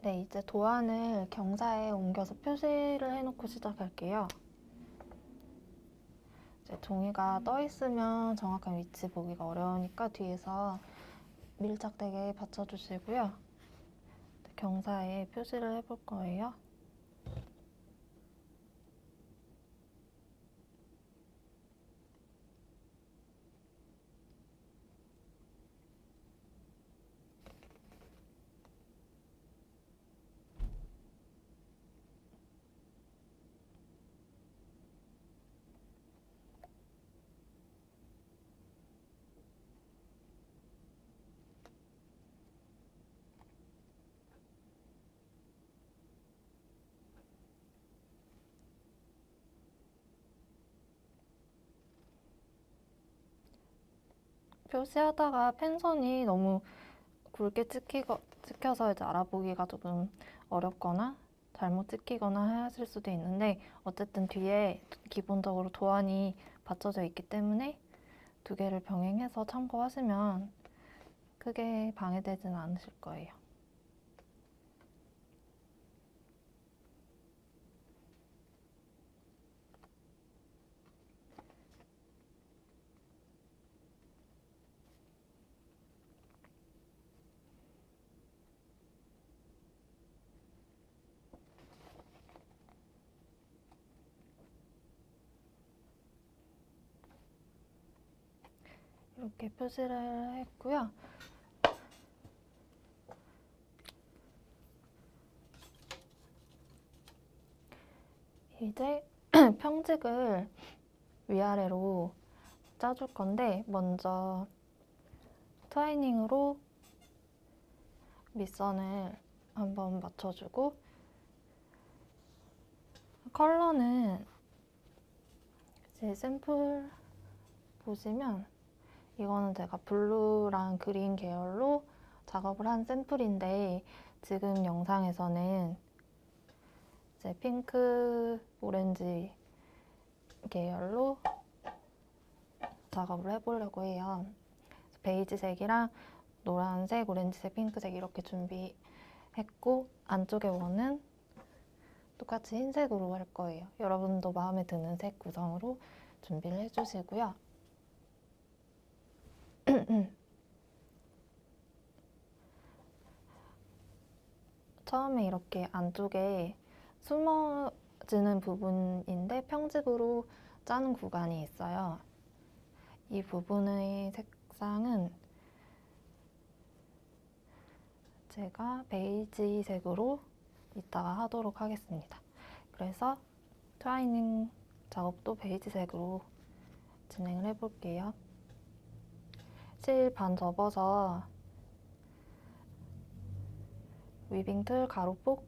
네, 이제 도안을 경사에 옮겨서 표시를 해놓고 시작할게요. 이제 종이가 떠 있으면 정확한 위치 보기가 어려우니까 뒤에서 밀착되게 받쳐주시고요. 경사에 표시를 해볼 거예요. 표시하다가 펜선이 너무 굵게 찍혀서 이제 알아보기가 조금 어렵거나 잘못 찍히거나 하실 수도 있는데, 어쨌든 뒤에 기본적으로 도안이 받쳐져 있기 때문에 두 개를 병행해서 참고하시면 크게 방해되지는 않으실 거예요. 이렇게 표시를 했고요. 이제 평직을 위아래로 짜줄 건데, 먼저 트와이닝으로 밑선을 한번 맞춰주고, 컬러는 이제 샘플 보시면 이거는 제가 블루랑 그린 계열로 작업을 한 샘플인데, 지금 영상에서는 이제 핑크, 오렌지 계열로 작업을 해보려고 해요. 베이지색이랑 노란색, 오렌지색, 핑크색 이렇게 준비했고, 안쪽에 원은 똑같이 흰색으로 할 거예요. 여러분도 마음에 드는 색 구성으로 준비를 해주시고요. 처음에 이렇게 안쪽에 숨어지는 부분인데 평직으로 짜는 구간이 있어요. 이 부분의 색상은 제가 베이지색으로 이따가 하도록 하겠습니다. 그래서 트와이닝 작업도 베이지색으로 진행을 해볼게요. 실 반 접어서 위빙틀 가로폭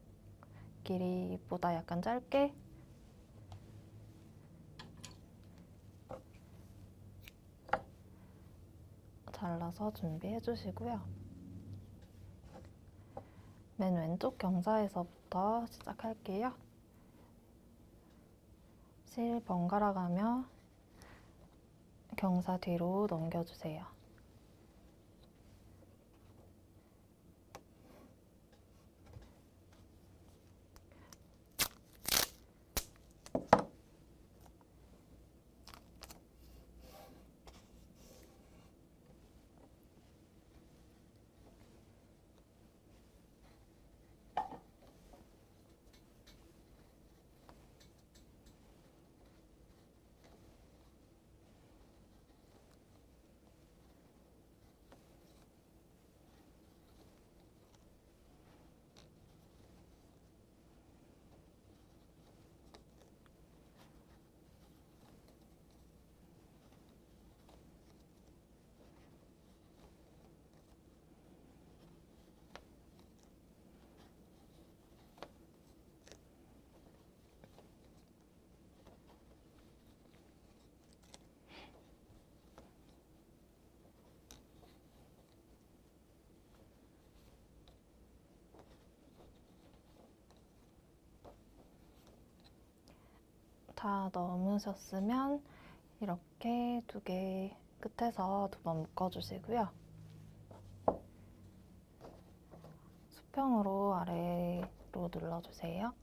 길이보다 약간 짧게 잘라서 준비해 주시고요. 맨 왼쪽 경사에서부터 시작할게요. 실 번갈아 가며 경사 뒤로 넘겨주세요. 다 넣으셨으면 이렇게 두 개 끝에서 두 번 묶어주시고요. 수평으로 아래로 눌러주세요.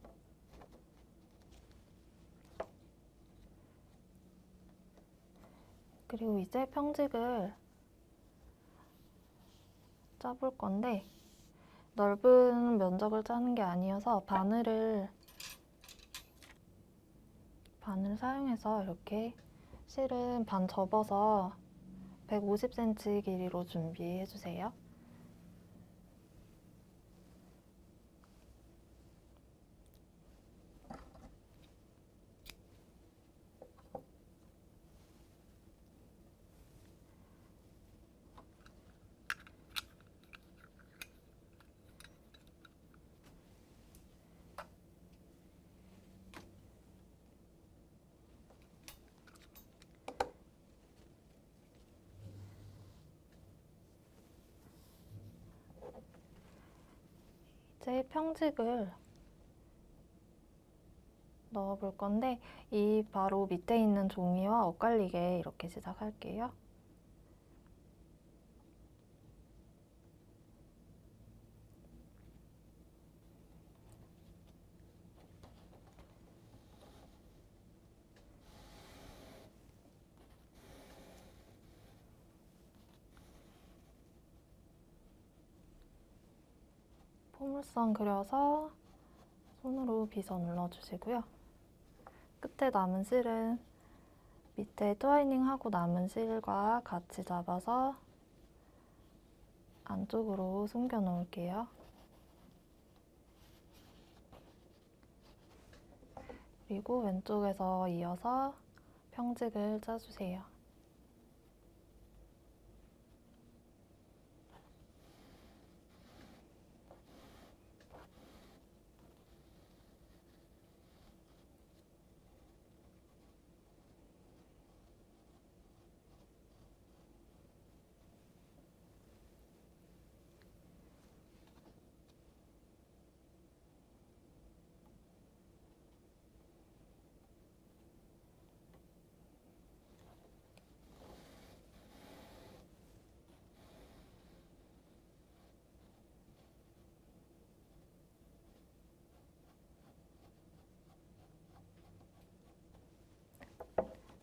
그리고 이제 평직을 짜볼 건데 넓은 면적을 짜는 게 아니어서 바늘을 사용해서 이렇게 실은 반 접어서 150cm 길이로 준비해 주세요. 이제 평직을 넣어 볼 건데 이 바로 밑에 있는 종이와 엇갈리게 이렇게 시작할게요. 포물선 그려서 손으로 빗어 눌러주시고요. 끝에 남은 실은 밑에 트와이닝하고 남은 실과 같이 잡아서 안쪽으로 숨겨 놓을게요. 그리고 왼쪽에서 이어서 평직을 짜주세요.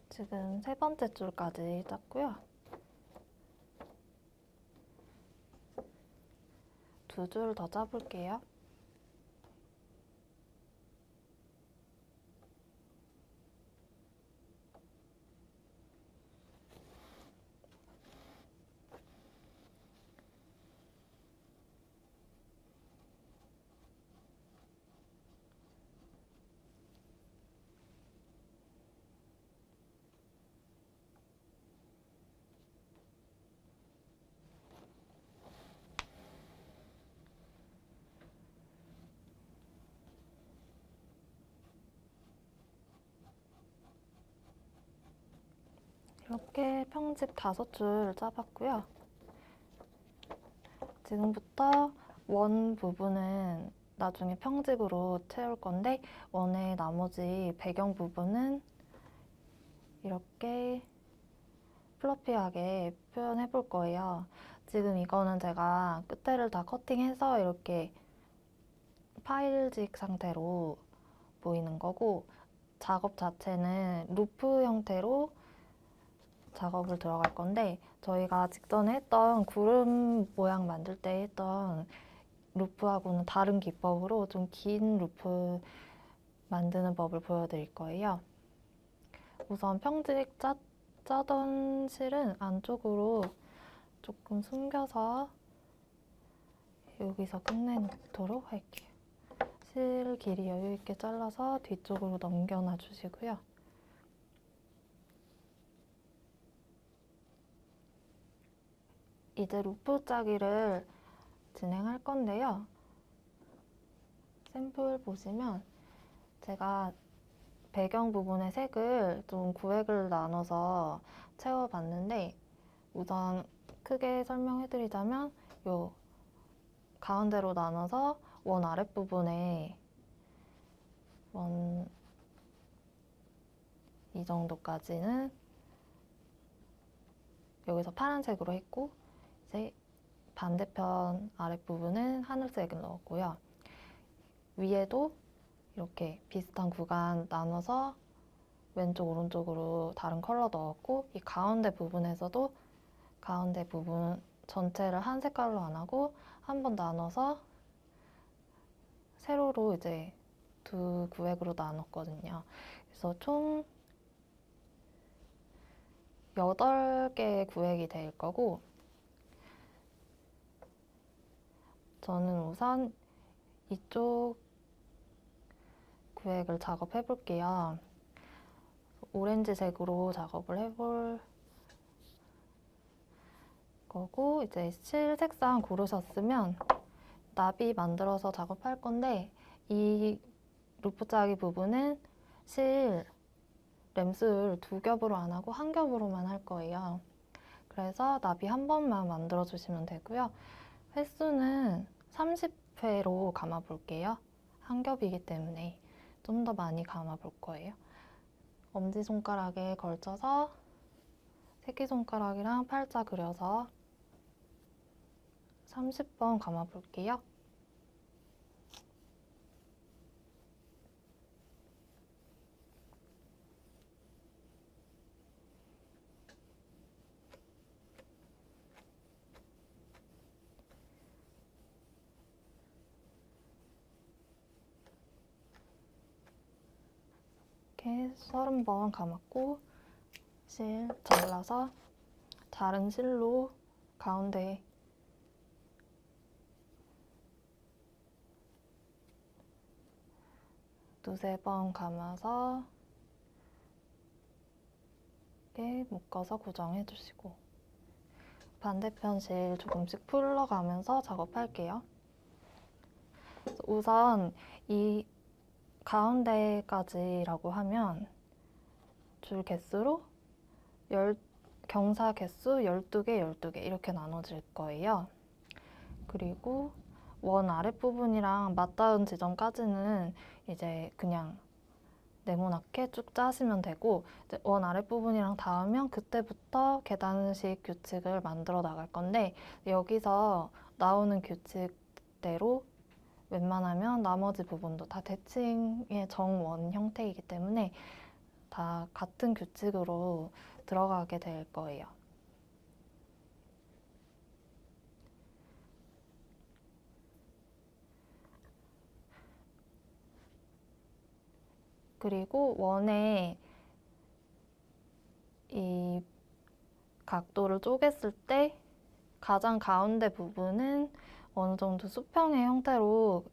지금 세 번째 줄까지 짰고요. 두 줄 더 짜볼게요. 이렇게 평직 5줄 짜봤고요. 지금부터 원 부분은 나중에 평직으로 채울 건데 원의 나머지 배경 부분은 이렇게 플러피하게 표현해 볼 거예요. 지금 이거는 제가 끝에를 다 커팅해서 이렇게 파일직 상태로 보이는 거고 작업 자체는 루프 형태로 작업을 들어갈 건데 저희가 직전에 했던 구름 모양 만들 때 했던 루프하고는 다른 기법으로 좀 긴 루프 만드는 법을 보여드릴 거예요. 우선 평직 짜던 실은 안쪽으로 조금 숨겨서 여기서 끝내놓도록 할게요. 실 길이 여유 있게 잘라서 뒤쪽으로 넘겨놔 주시고요. 이제 루프 짜기를 진행할 건데요. 샘플 보시면 제가 배경 부분의 색을 좀 구획을 나눠서 채워봤는데 우선 크게 설명해드리자면 요 가운데로 나눠서 원 아랫부분에 원 이 정도까지는 여기서 파란색으로 했고 이제 반대편 아랫부분은 하늘색을 넣었고요. 위에도 이렇게 비슷한 구간 나눠서 왼쪽 오른쪽으로 다른 컬러 넣었고, 이 가운데 부분에서도 가운데 부분 전체를 한 색깔로 안 하고 한 번 나눠서 세로로 이제 두 구획으로 나눴거든요. 그래서 총 8개의 구획이 될 거고, 저는 우선 이쪽 구획을 작업해 볼게요. 오렌지색으로 작업을 해볼 거고, 이제 실 색상 고르셨으면 나비 만들어서 작업할 건데, 이 루프 짜기 부분은 실 램술 2겹으로 안 하고 1겹으로만 할 거예요. 그래서 나비 한 번만 만들어 주시면 되고요. 횟수는 30회로 감아 볼게요. 한 겹이기 때문에 좀 더 많이 감아 볼 거예요. 엄지손가락에 걸쳐서 새끼손가락이랑 팔자 그려서 30번 감아 볼게요. 이렇게 30번 감았고, 실 잘라서 자른 실로 가운데 두세 번 감아서 이렇게 묶어서 고정해 주시고, 반대편 실 조금씩 풀러가면서 작업할게요. 우선 이 가운데까지라고 하면 줄 개수로 경사 개수 12개, 12개 이렇게 나눠질 거예요. 그리고 원 아랫부분이랑 맞닿은 지점까지는 이제 그냥 네모나게 쭉 짜시면 되고, 이제 원 아랫부분이랑 닿으면 그때부터 계단식 규칙을 만들어 나갈 건데, 여기서 나오는 규칙대로 웬만하면 나머지 부분도 다 대칭의 정원 형태이기 때문에 다 같은 규칙으로 들어가게 될 거예요. 그리고 원의 이 각도를 쪼갰을 때 가장 가운데 부분은 어느 정도 수평의 형태로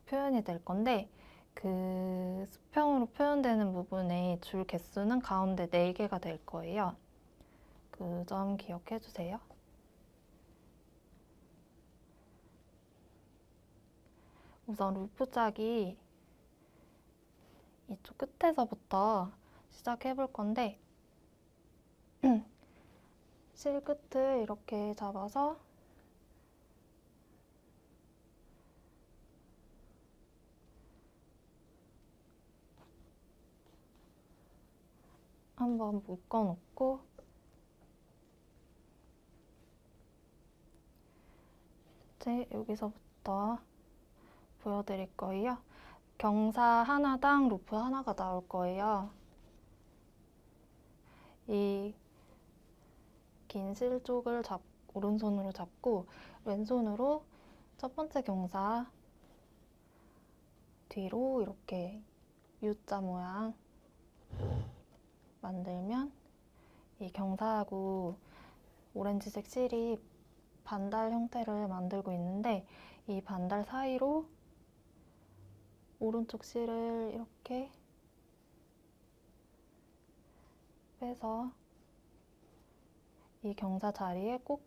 표현이 될 건데, 그 수평으로 표현되는 부분의 줄 개수는 가운데 4개가 될 거예요. 그 점 기억해 주세요. 우선 루프 짜기 이쪽 끝에서부터 시작해 볼 건데, 실 끝을 이렇게 잡아서 한번 묶어 놓고, 이제 여기서부터 보여드릴 거예요. 경사 하나당 루프 하나가 나올 거예요. 이 긴 실 쪽을 오른손으로 잡고 왼손으로 첫 번째 경사 뒤로 이렇게 U자 모양 만들면, 이 경사하고 오렌지색 실이 반달 형태를 만들고 있는데, 이 반달 사이로 오른쪽 실을 이렇게 빼서 이 경사 자리에 꼭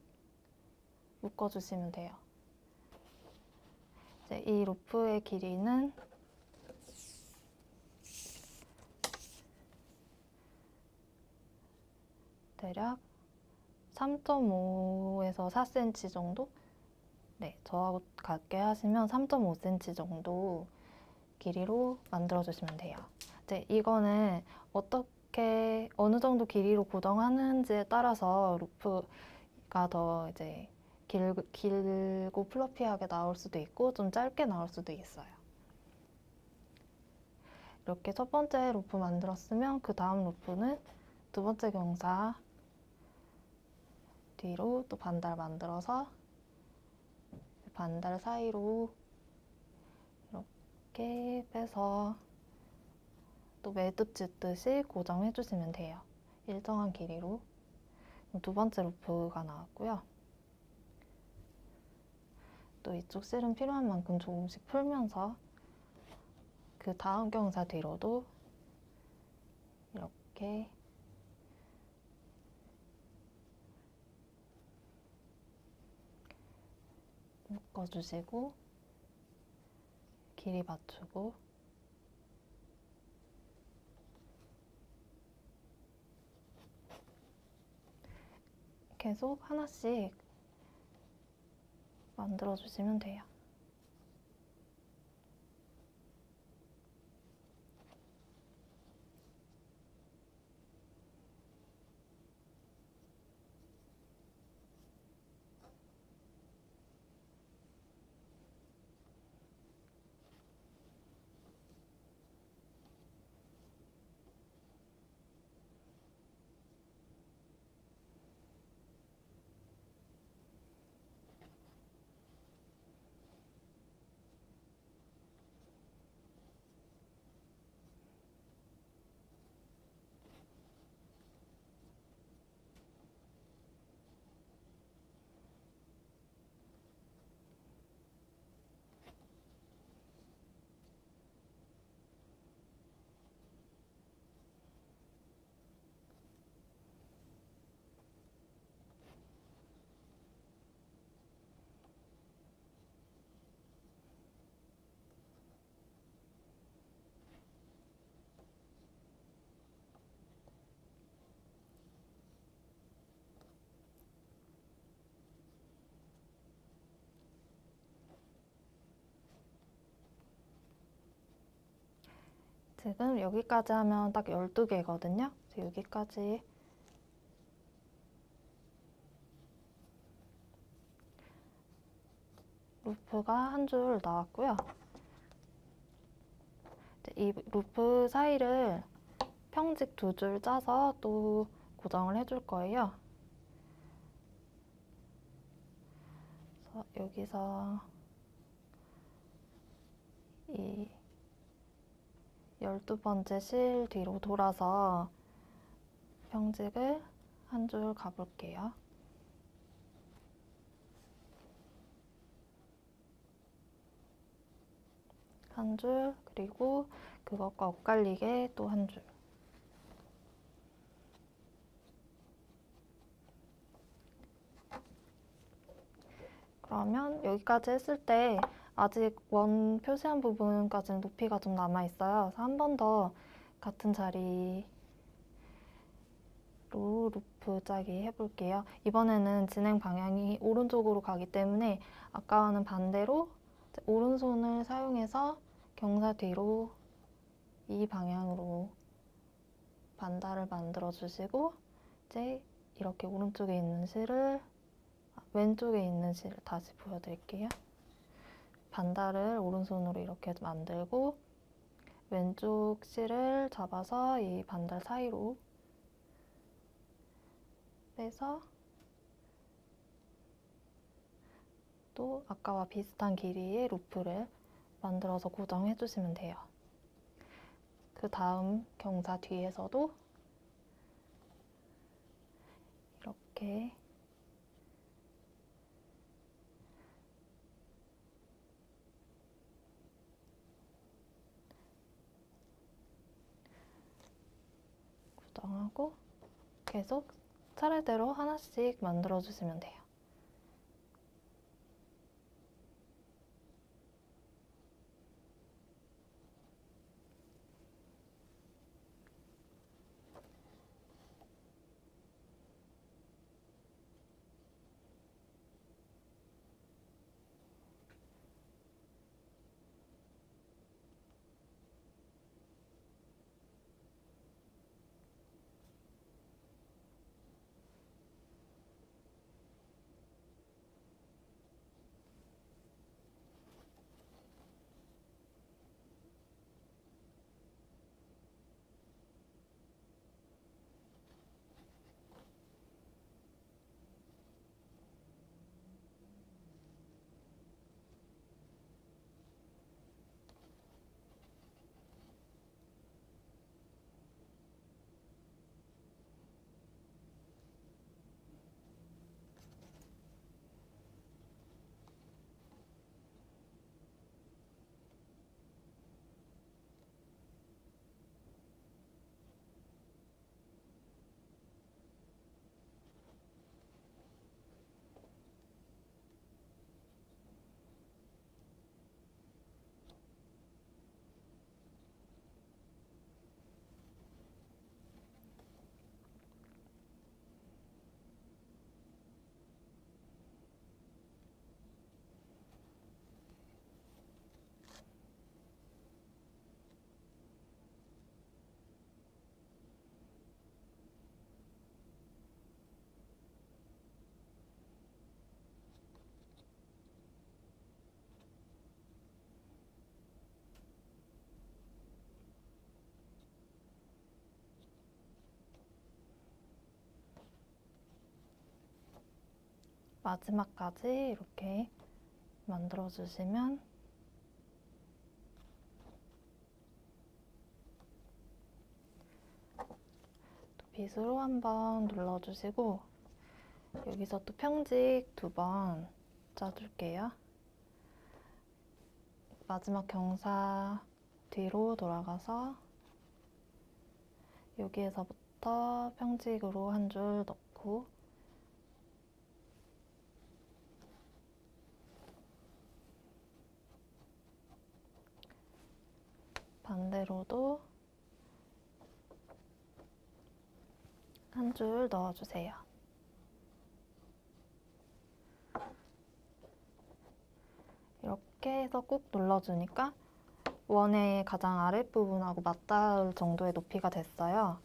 묶어주시면 돼요. 이제 이 루프의 길이는 대략 3.5에서 4cm 정도? 네, 저하고 같게 하시면 3.5cm 정도 길이로 만들어주시면 돼요. 이제 이거는 어느 정도 길이로 고정하는지에 따라서 루프가 더 이제 길고 플러피하게 나올 수도 있고 좀 짧게 나올 수도 있어요. 이렇게 첫 번째 루프 만들었으면 그 다음 루프는 두 번째 경사 뒤로 또 반달 만들어서 반달 사이로 이렇게 빼서 또 매듭 짓듯이 고정해 주시면 돼요. 일정한 길이로. 두 번째 루프가 나왔고요. 또 이쪽 실은 필요한 만큼 조금씩 풀면서 그 다음 경사 뒤로도 이렇게 묶어주시고 길이 맞추고 계속 하나씩 만들어주시면 돼요. 지금 여기까지 하면 딱 12개거든요. 여기까지 루프가 한 줄 나왔고요. 이 루프 사이를 평직 2줄 짜서 또 고정을 해줄 거예요. 그래서 여기서 이 12번째 실 뒤로 돌아서 평직을 한 줄 가볼게요. 한 줄, 그리고 그것과 엇갈리게 또 한 줄. 그러면 여기까지 했을 때 아직 원 표시한 부분까지는 높이가 좀 남아있어요. 그래서 한 번 더 같은 자리로 루프 짜기 해볼게요. 이번에는 진행 방향이 오른쪽으로 가기 때문에 아까와는 반대로 오른손을 사용해서 경사 뒤로 이 방향으로 반달을 만들어 주시고 이제 이렇게 오른쪽에 있는 실을 왼쪽에 있는 실을 다시 보여드릴게요. 반달을 오른손으로 이렇게 만들고 왼쪽 실을 잡아서 이 반달 사이로 빼서 또 아까와 비슷한 길이의 루프를 만들어서 고정해 주시면 돼요. 그 다음 경사 뒤에서도 이렇게 고정하고 계속 차례대로 하나씩 만들어 주시면 돼요. 마지막까지 이렇게 만들어 주시면 또 빗으로 한번 눌러주시고 여기서 또 평직 2번 짜줄게요. 마지막 경사 뒤로 돌아가서 여기에서부터 평직으로 한 줄 넣고 반대로도 한 줄 넣어주세요. 이렇게 해서 꾹 눌러주니까 원의 가장 아랫부분하고 맞닿을 정도의 높이가 됐어요.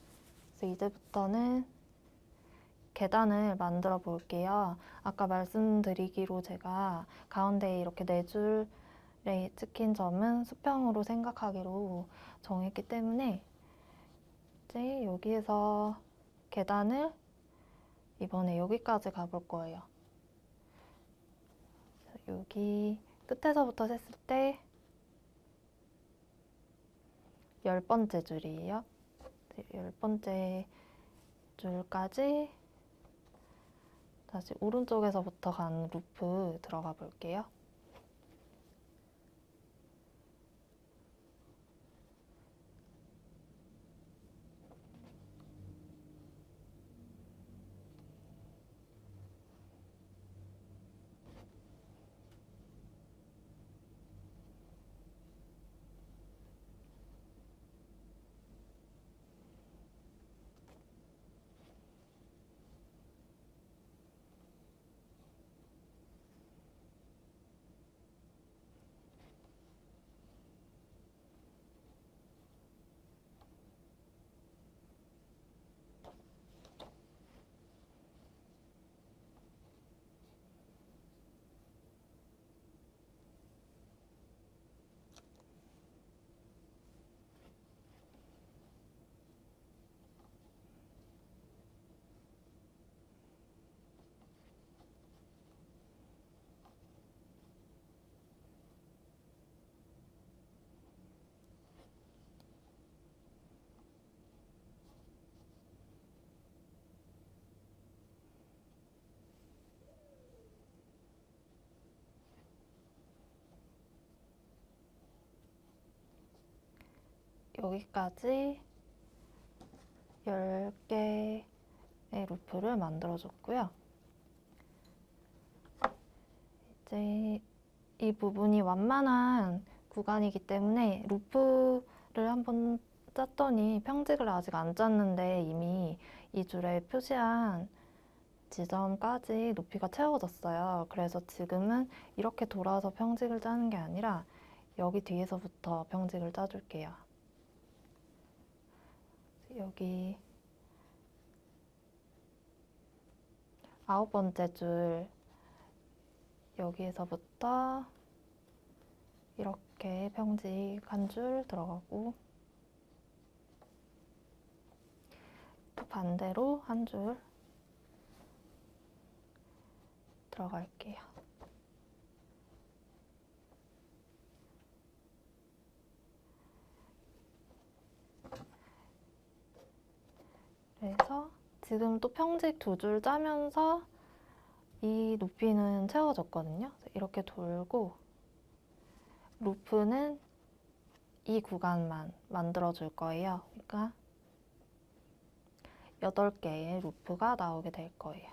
그래서 이제부터는 계단을 만들어 볼게요. 아까 말씀드리기로 제가 가운데에 이렇게 4줄에 찍힌 점은 수평으로 생각하기로 정했기 때문에 이제 여기에서 계단을 이번에 여기까지 가볼 거예요. 여기 끝에서부터 셌을 때 10번째 줄이에요. 10번째 줄까지 다시 오른쪽에서부터 간 루프 들어가 볼게요. 여기까지 10개의 루프를 만들어줬고요. 이제 이 부분이 완만한 구간이기 때문에 루프를 한번 짰더니 평직을 아직 안 짰는데 이미 이 줄에 표시한 지점까지 높이가 채워졌어요. 그래서 지금은 이렇게 돌아서 평직을 짜는 게 아니라 여기 뒤에서부터 평직을 짜줄게요. 여기 9번째 줄 여기에서부터 이렇게 평직 한 줄 들어가고 또 반대로 한 줄 들어갈게요. 그래서 지금 또 평직 2줄 짜면서 이 높이는 채워졌거든요. 이렇게 돌고 루프는 이 구간만 만들어 줄 거예요. 그러니까 8개의 루프가 나오게 될 거예요.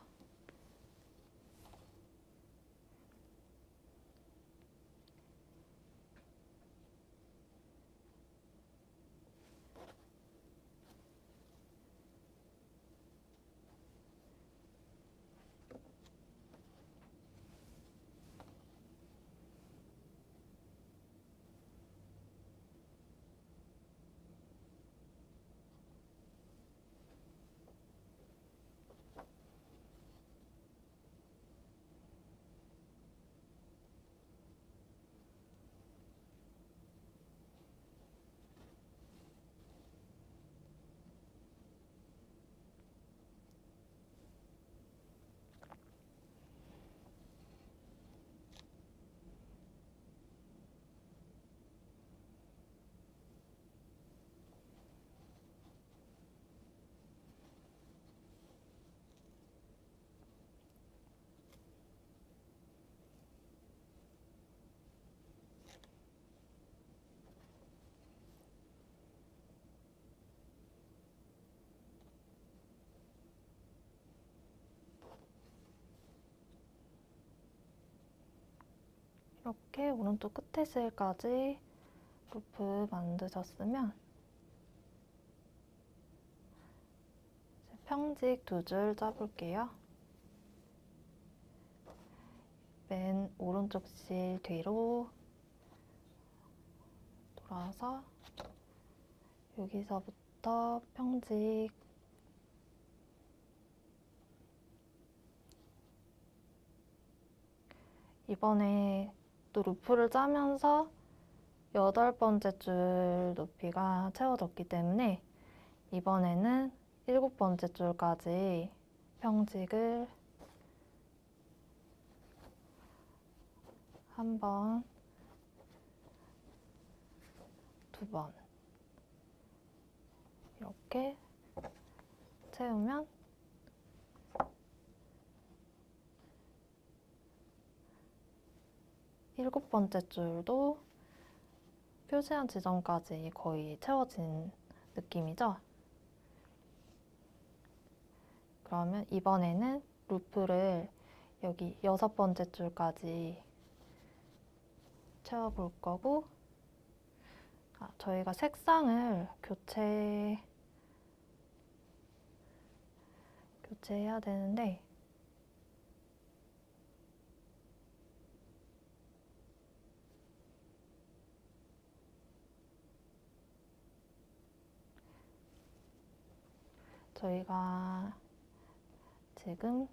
이렇게 오른쪽 끝에 실까지 루프 만드셨으면 평직 2줄 짜볼게요. 맨 오른쪽 실 뒤로 돌아서 여기서부터 평직 이번에 또 루프를 짜면서 8번째 줄 높이가 채워졌기 때문에 이번에는 7번째 줄까지 평직을 한 번, 2번 이렇게 채우면 일곱 번째 줄도 표시한 지점까지 거의 채워진 느낌이죠? 그러면 이번에는 루프를 여기 6번째 줄까지 채워볼 거고, 저희가 색상을 교체해야 되는데, 저희가 지금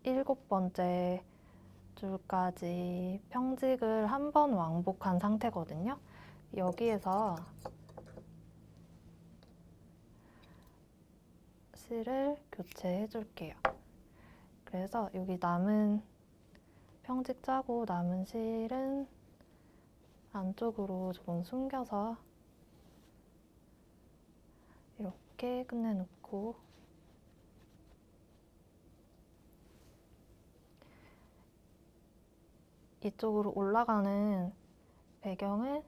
7번째 줄까지 평직을 한 번 왕복한 상태거든요. 여기에서 실을 교체해 줄게요. 그래서 여기 남은 평직 짜고 남은 실은 안쪽으로 조금 숨겨서 이렇게 끝내놓고, 이쪽으로 올라가는 배경을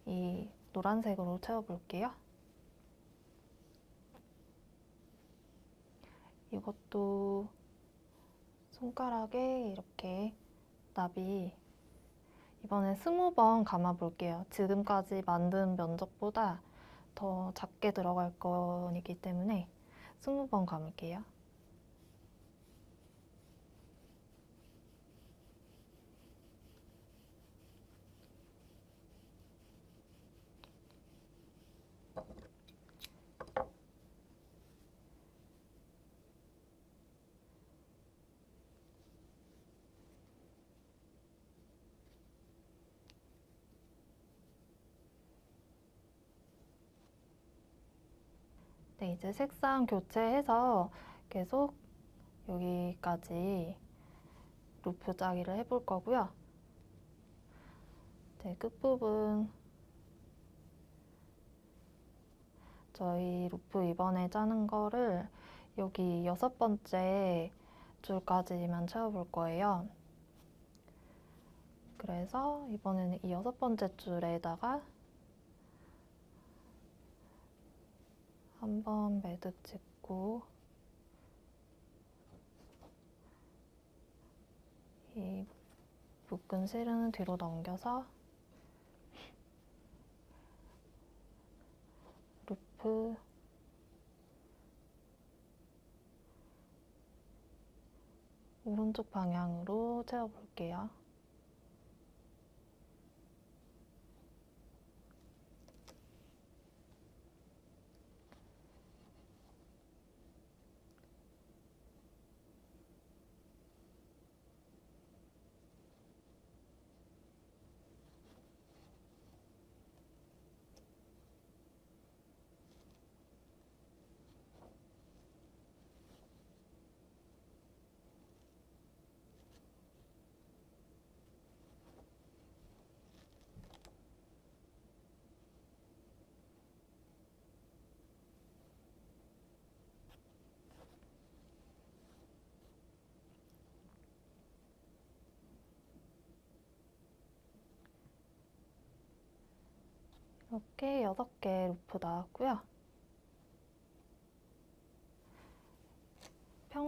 이 노란색으로 채워볼게요. 이것도 손가락에 이렇게 나비 이번에 20번 감아볼게요. 지금까지 만든 면적보다 더 작게 들어갈 거이기 때문에 20번 감을게요. 네, 이제 색상 교체해서 계속 여기까지 루프 짜기를 해볼 거고요. 네, 끝부분 저희 루프 이번에 짜는 거를 여기 6번째 줄까지만 채워볼 거예요. 그래서 이번에는 이 6번째 줄에다가 한번 매듭 짓고 이 묶은 실은 뒤로 넘겨서 루프 오른쪽 방향으로 채워볼게요. 이렇게 6개 루프 나왔고요.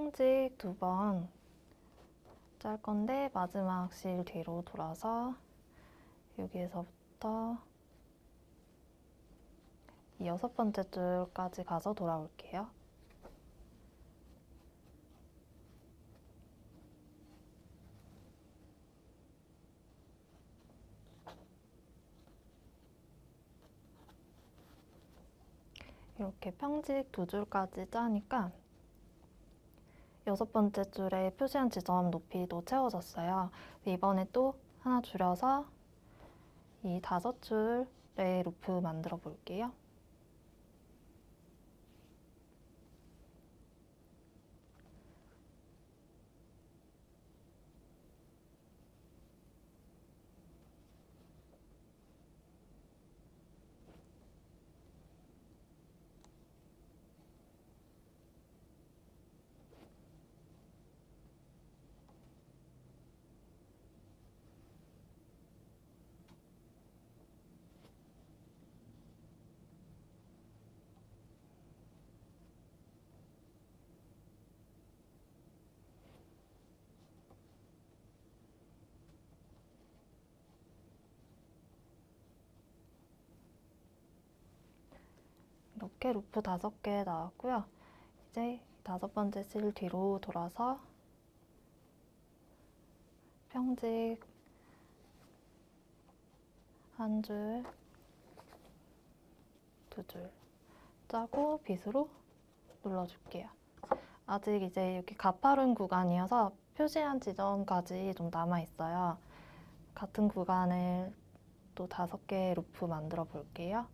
평직 2번 짤 건데 마지막 실 뒤로 돌아서 여기에서부터 이 6번째 줄까지 가서 돌아올게요. 이렇게 평직 2줄까지 짜니까 6번째 줄에 표시한 지점 높이도 채워졌어요. 이번에 또 하나 줄여서 이 5줄의 루프 만들어 볼게요. 이렇게 루프 5개 나왔고요. 이제 5번째 실 뒤로 돌아서 평직 1줄, 2줄 짜고 빗으로 눌러줄게요. 아직 이제 여기 가파른 구간이어서 표시한 지점까지 좀 남아있어요. 같은 구간을 또 5개의 루프 만들어 볼게요.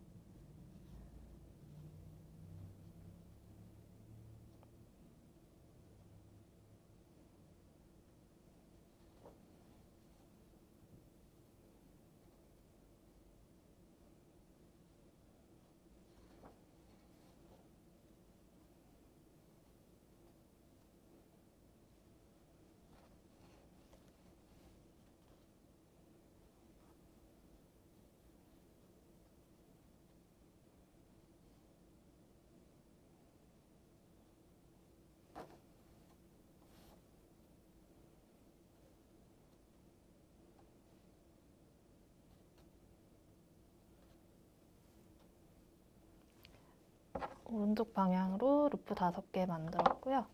오른쪽 방향으로 루프 5개 만들었고요.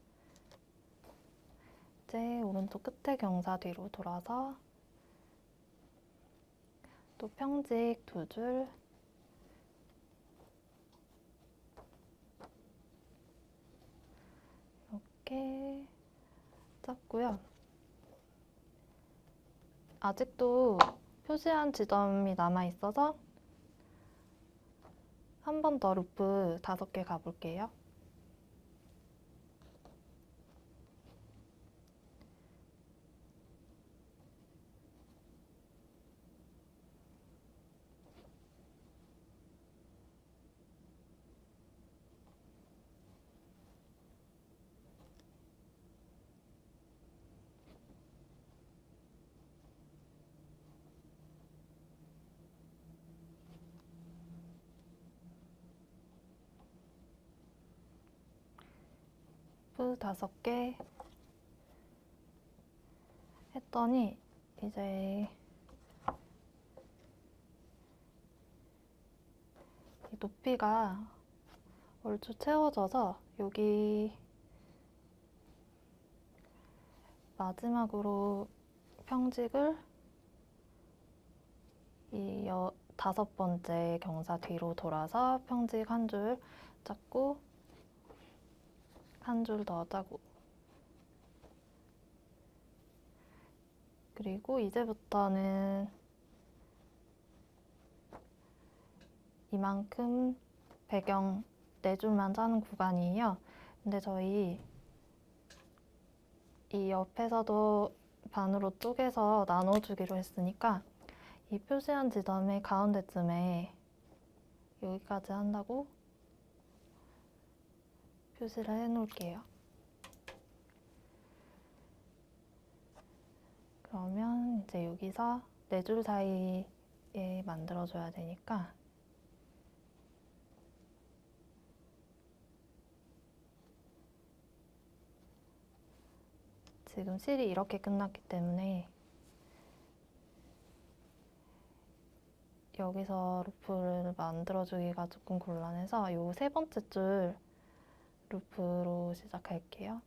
이제 오른쪽 끝에 경사 뒤로 돌아서 또 평직 2줄, 이렇게 짰고요. 아직도 표시한 지점이 남아있어서 한 번 더 루프 5개 가볼게요. 루프 5개 했더니 이제 이 높이가 얼추 채워져서 여기 마지막으로 평직을 이 5번째 경사 뒤로 돌아서 평직 1줄 짰고 1줄 더 짜고, 그리고 이제부터는 이만큼 배경 4줄만 짜는 구간이에요. 근데 저희 이 옆에서도 반으로 쪼개서 나눠주기로 했으니까 이 표시한 지점의 가운데쯤에 여기까지 한다고 표시를 해놓을게요. 그러면 이제 여기서 4줄 사이에 만들어줘야 되니까 지금 실이 이렇게 끝났기 때문에 여기서 루프를 만들어주기가 조금 곤란해서 요 세 번째 줄 루프로 시작할게요.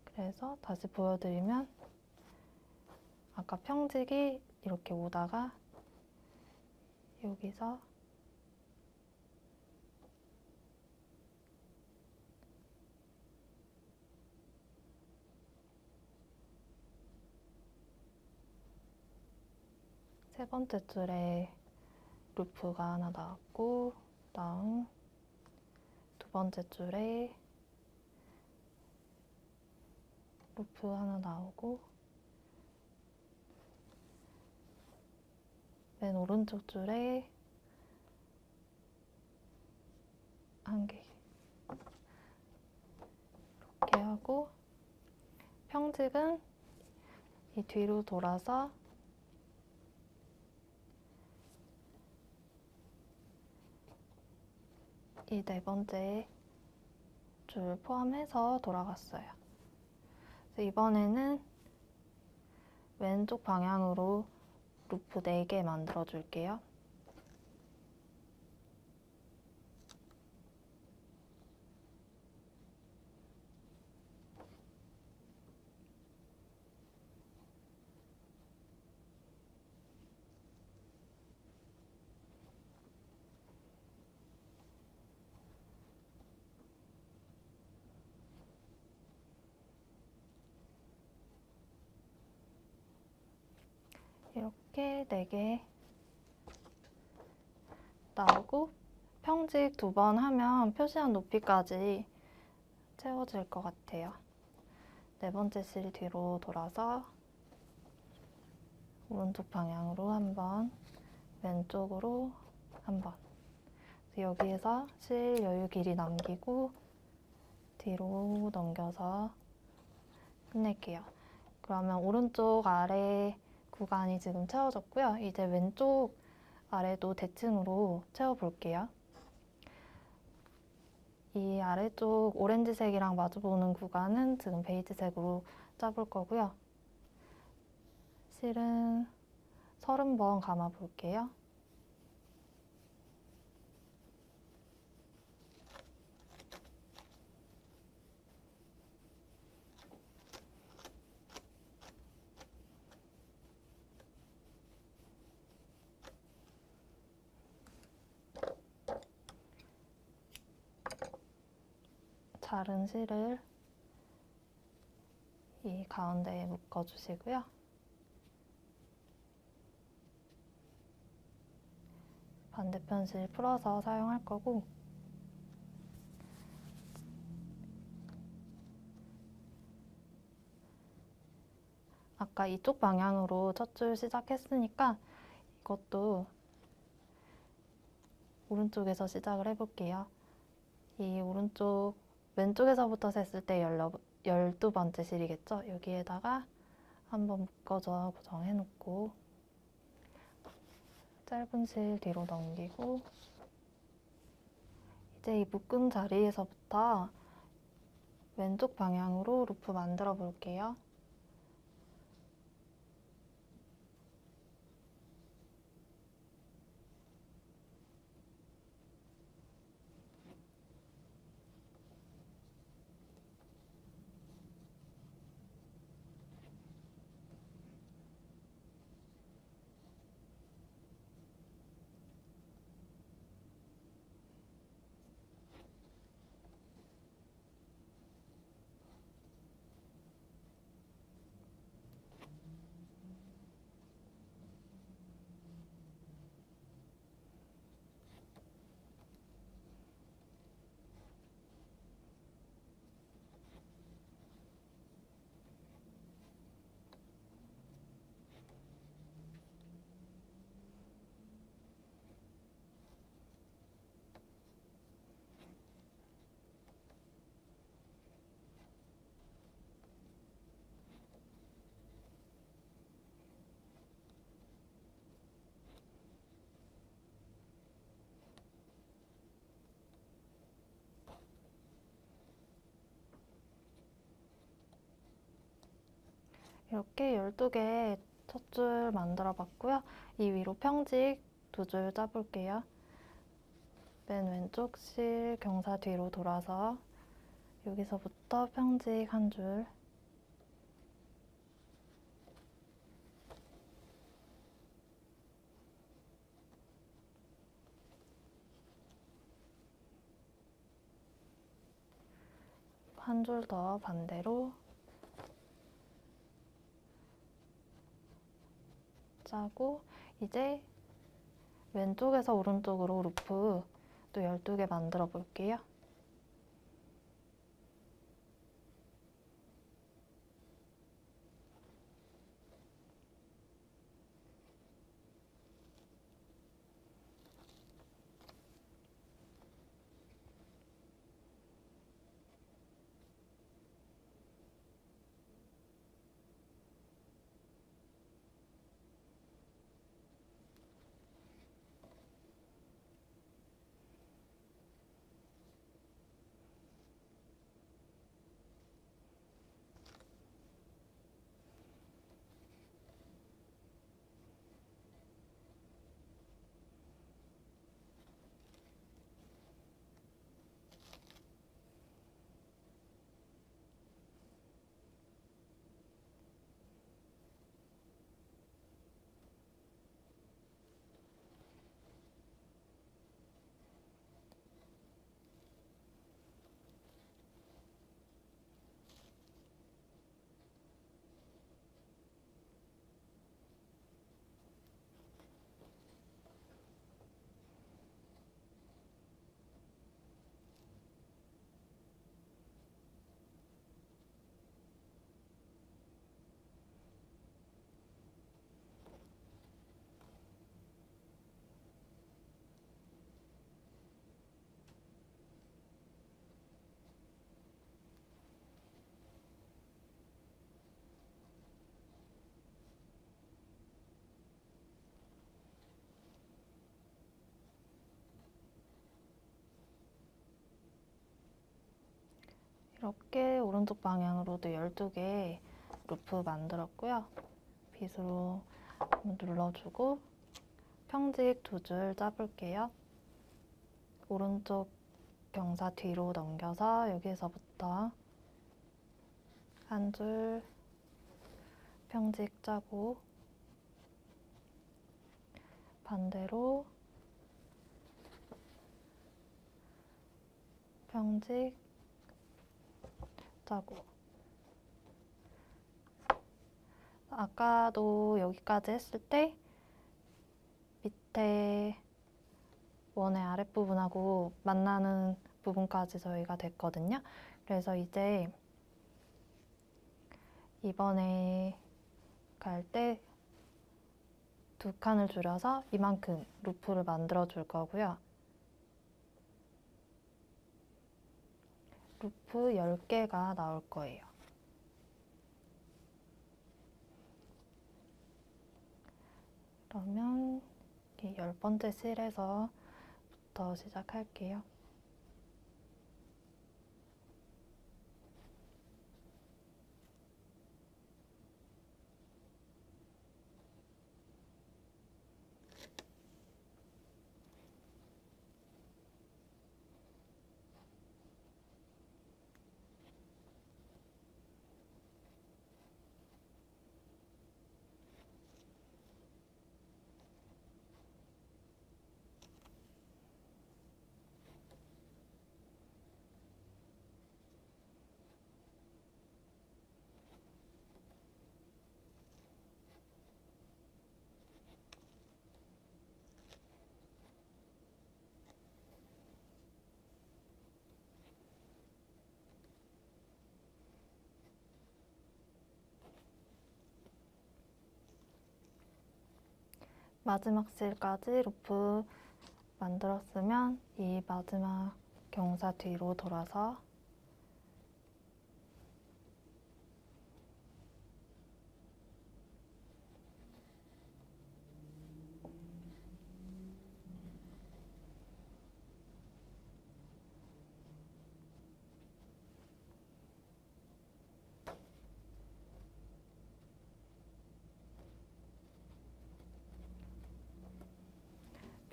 그래서 다시 보여드리면 아까 평직이 이렇게 오다가 여기서 세 번째 줄에 루프가 하나 나왔고, 그다음 두 번째 줄에 루프 하나 나오고, 맨 오른쪽 줄에 한 개 이렇게 하고, 평직은 이 뒤로 돌아서 이 네 번째 줄 포함해서 돌아갔어요. 그래서 이번에는 왼쪽 방향으로 루프 4개 만들어 줄게요. 이렇게 4개 나오고, 평직 2번 하면 표시한 높이까지 채워질 것 같아요. 네 번째 실 뒤로 돌아서 오른쪽 방향으로 한 번, 왼쪽으로 한 번. 여기에서 실 여유 길이 남기고 뒤로 넘겨서 끝낼게요. 그러면 오른쪽 아래 구간이 지금 채워졌고요. 이제 왼쪽 아래도 대칭으로 채워볼게요. 이 아래쪽 오렌지색이랑 마주보는 구간은 지금 베이지색으로 짜볼 거고요. 실은 30번 감아볼게요. 자른 실을 이 가운데에 묶어주시고요. 반대편 실 풀어서 사용할 거고, 아까 이쪽 방향으로 첫 줄 시작했으니까 이것도 오른쪽에서 시작을 해볼게요. 이 오른쪽 왼쪽에서부터 셌을 때 12번째 실이겠죠? 여기에다가 한번 묶어줘 고정해 놓고 짧은 실 뒤로 넘기고, 이제 이 묶은 자리에서부터 왼쪽 방향으로 루프 만들어 볼게요. 이렇게 12개 첫 줄 만들어 봤고요. 이 위로 평직 2줄 짜볼게요. 맨 왼쪽 실 경사 뒤로 돌아서 여기서부터 평직 1줄, 한 줄 더 반대로 짜고, 이제 왼쪽에서 오른쪽으로 루프 또 12개 만들어 볼게요. 이렇게 오른쪽 방향으로도 12개 루프 만들었고요. 빗으로 눌러주고 평직 2줄 짜볼게요. 오른쪽 경사 뒤로 넘겨서 여기서부터 1줄 평직 짜고, 반대로 평직 짜고, 아까도 여기까지 했을 때 밑에 원의 아랫부분하고 만나는 부분까지 저희가 됐거든요. 그래서 이제 이번에 갈 때 2칸을 줄여서 이만큼 루프를 만들어 줄 거고요. 루프 10개가 나올 거예요. 그러면 10번째 실에서부터 시작할게요. 마지막 실까지 루프 만들었으면 이 마지막 경사 뒤로 돌아서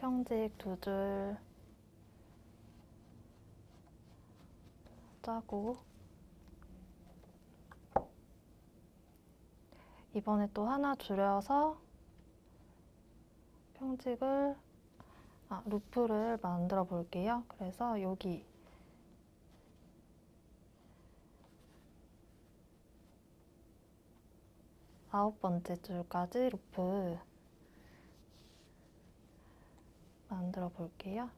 평직 2줄 짜고, 이번에 또 하나 줄여서 루프를 만들어 볼게요. 그래서 여기 9번째 줄까지 루프 만들어 볼게요.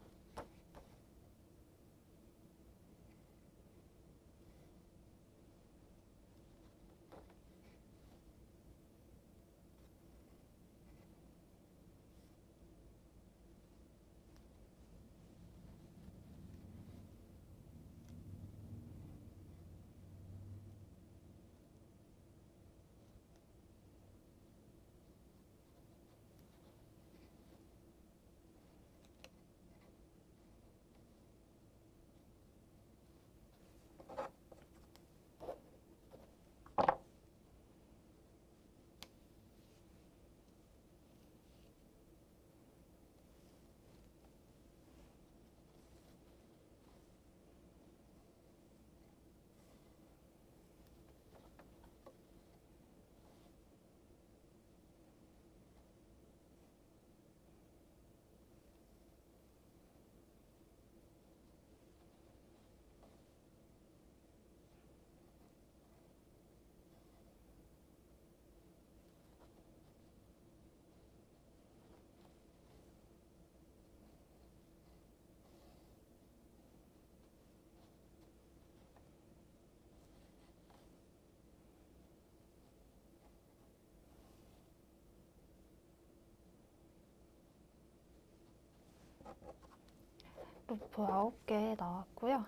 루프 9개 나왔고요.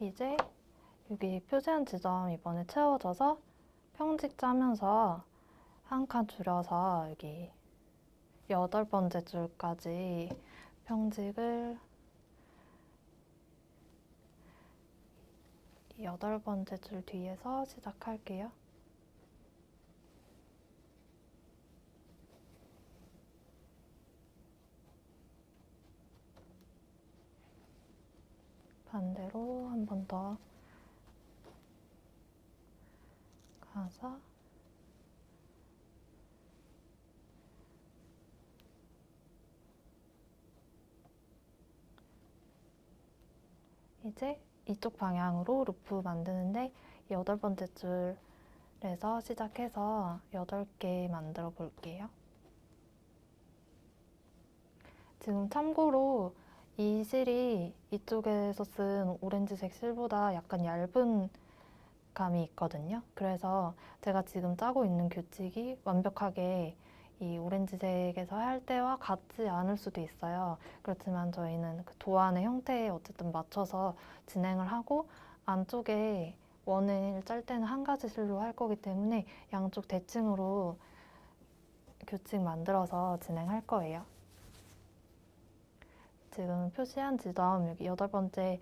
이제 여기 표시한 지점 이번에 채워져서 평직 짜면서 한 칸 줄여서 여기 8번째 줄까지 평직을 8번째 줄 뒤에서 시작할게요. 반대로 한 번 더 가서 이제 이쪽 방향으로 루프 만드는데 8번째 줄에서 시작해서 8개 만들어 볼게요. 지금 참고로 이 실이 이쪽에서 쓴 오렌지색 실보다 약간 얇은 감이 있거든요. 그래서 제가 지금 짜고 있는 규칙이 완벽하게 이 오렌지색에서 할 때와 같지 않을 수도 있어요. 그렇지만 저희는 그 도안의 형태에 어쨌든 맞춰서 진행을 하고, 안쪽에 원을 짤 때는 한 가지 실로 할 거기 때문에 양쪽 대칭으로 규칙 만들어서 진행할 거예요. 지금 표시한 지점 여기 8번째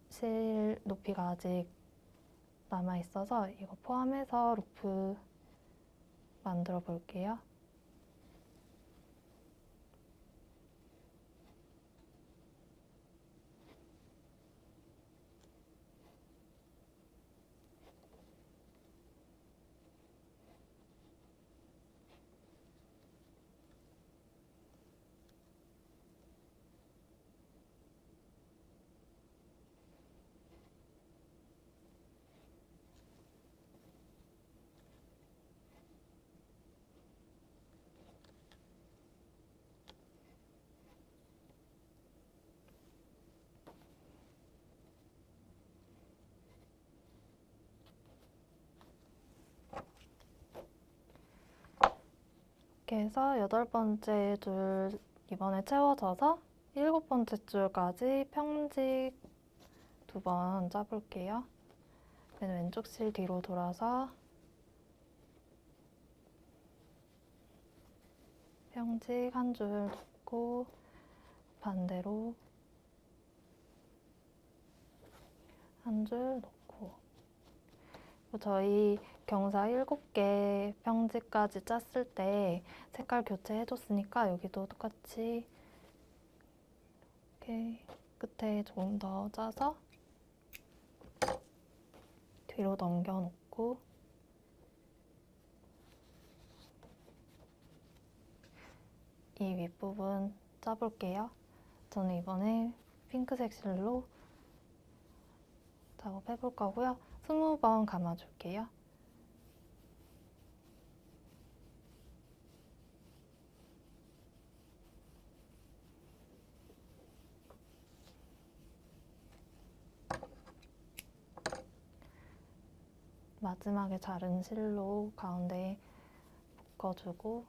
실 높이가 아직 남아 있어서 이거 포함해서 루프 만들어 볼게요. 이렇게 해서 8번째 줄 이번에 채워져서 7번째 줄까지 평직 2번 짜볼게요. 맨 왼쪽 실 뒤로 돌아서 평직 한 줄 놓고 반대로 한 줄 놓고, 저희 경사 7개 평지까지 짰을 때 색깔 교체해줬으니까 여기도 똑같이 이렇게 끝에 조금 더 짜서 뒤로 넘겨놓고 이 윗부분 짜볼게요. 저는 이번에 핑크색 실로 작업해볼 거고요. 20번 감아줄게요. 마지막에 자른 실로 가운데 묶어주고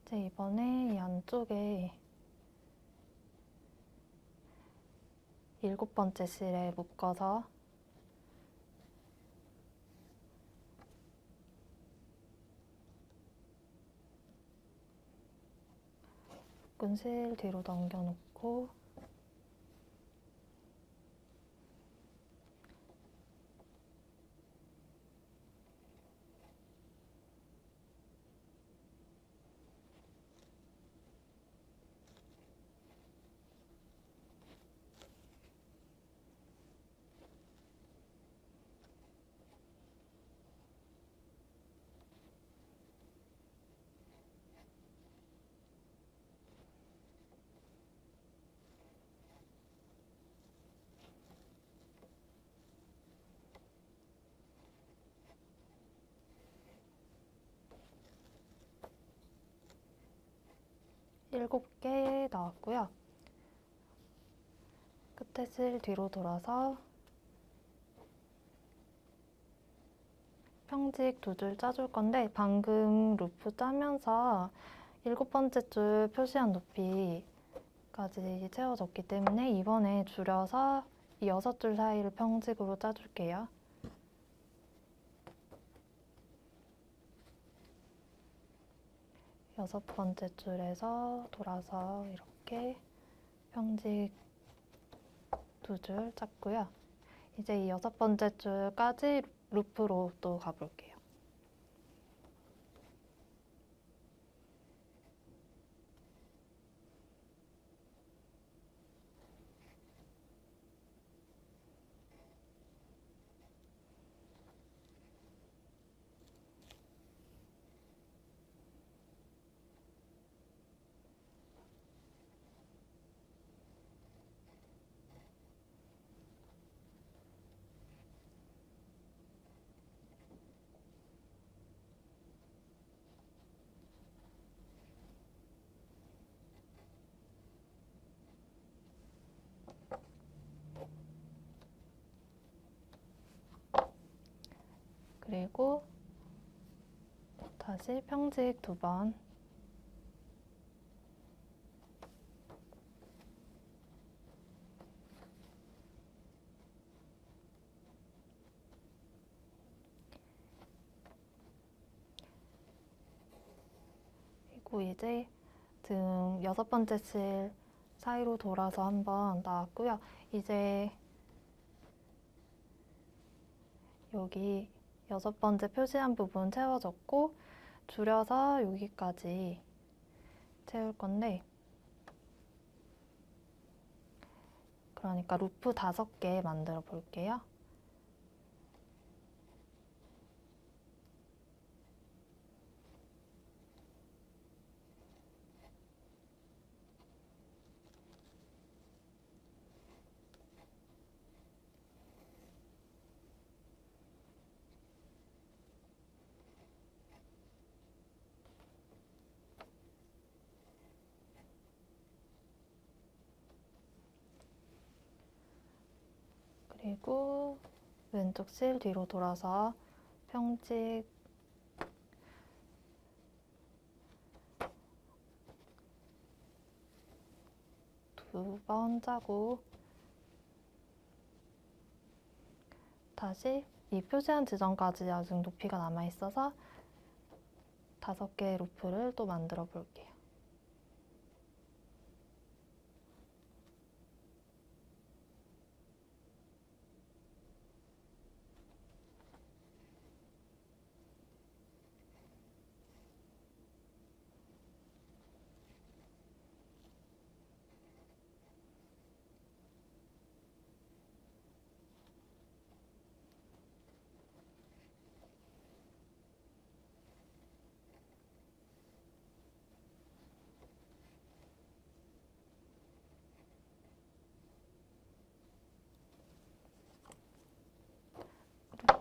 이제 이번에 이 안쪽에 7번째 실에 묶어서 묶은 실 뒤로 넘겨놓고 일곱 개 나왔고요. 끝에 실 뒤로 돌아서 평직 2줄 짜줄 건데 방금 루프 짜면서 7번째 줄 표시한 높이까지 채워졌기 때문에 이번에 줄여서 이 6줄 사이를 평직으로 짜줄게요. 여섯 번째 줄에서 돌아서 이렇게 평직 2줄 짰고요. 이제 이 6번째 줄까지 루프로 또 가볼게요. 그리고 다시 평직 2번 그리고 이제 등 6번째 실 사이로 돌아서 한번 나왔고요. 이제 여기 6번째 표시한 부분 채워졌고 줄여서 여기까지 채울 건데 그러니까 루프 5개 만들어 볼게요. 그리고 왼쪽 실 뒤로 돌아서 평직 2번 짜고 다시 이 표시한 지점까지 아직 높이가 남아있어서 5개의 루프를 또 만들어 볼게요.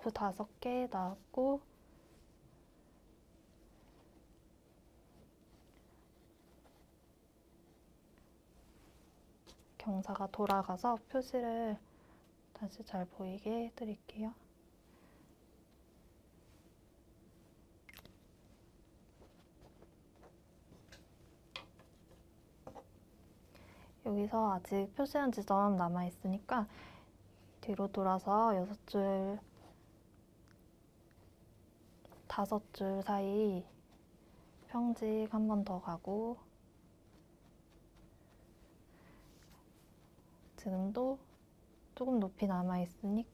루프 5개 나왔고 경사가 돌아가서 표시를 다시 잘 보이게 해드릴게요. 여기서 아직 표시한 지점 남아있으니까 뒤로 돌아서 6줄, 5줄 사이 평직 한 번 더 가고 지금도 조금 높이 남아있으니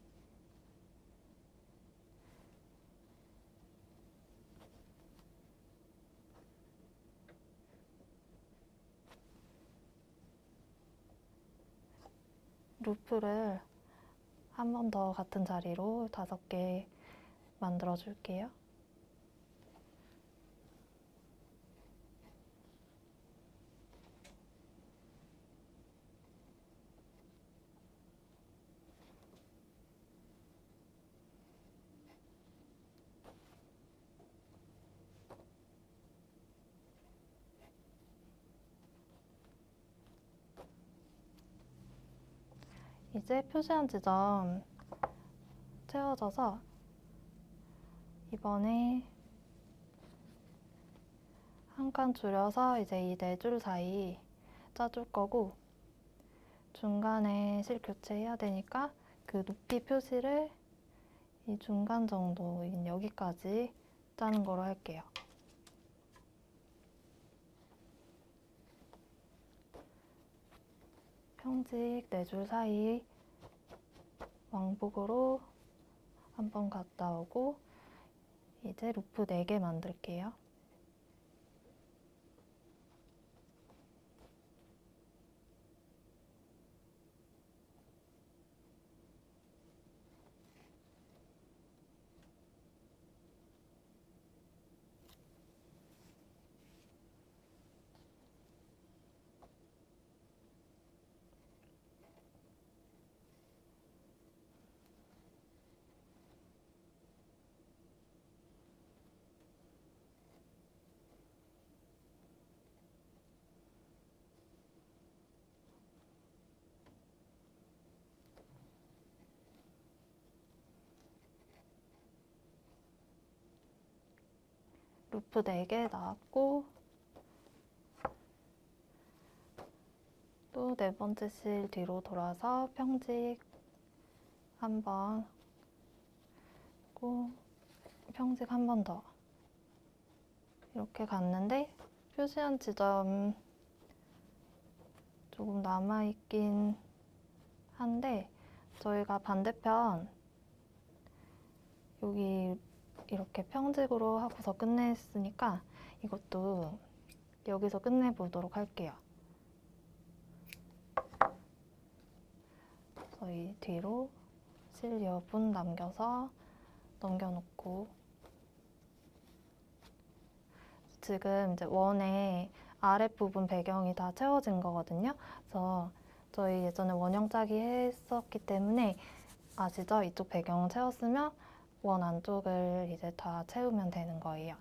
루프를 한 번 더 같은 자리로 5개 만들어 줄게요. 이제 표시한 지점 채워져서 이번에 한 칸 줄여서 이제 이 4줄 사이 짜줄 거고 중간에 실 교체해야 되니까 그 높이 표시를 이 중간 정도인 여기까지 짜는 거로 할게요. 평직 4줄 사이 왕복으로 한번 갔다 오고 이제 루프 4개 만들게요. 루프 4개 나왔고 또 4번째 실 뒤로 돌아서 평직 한 번 하고 평직 한 번 더 이렇게 갔는데 표시한 지점 조금 남아있긴 한데 저희가 반대편 여기 이렇게 평직으로 하고서 끝냈으니까 이것도 여기서 끝내보도록 할게요. 저희 뒤로 실 여분 남겨서 넘겨놓고 지금 이제 원의 아랫부분 배경이 다 채워진 거거든요. 그래서 저희 예전에 원형 짜기 했었기 때문에 아시죠? 이쪽 배경 채웠으면 원 안쪽을 이제 다 채우면 되는 거예요.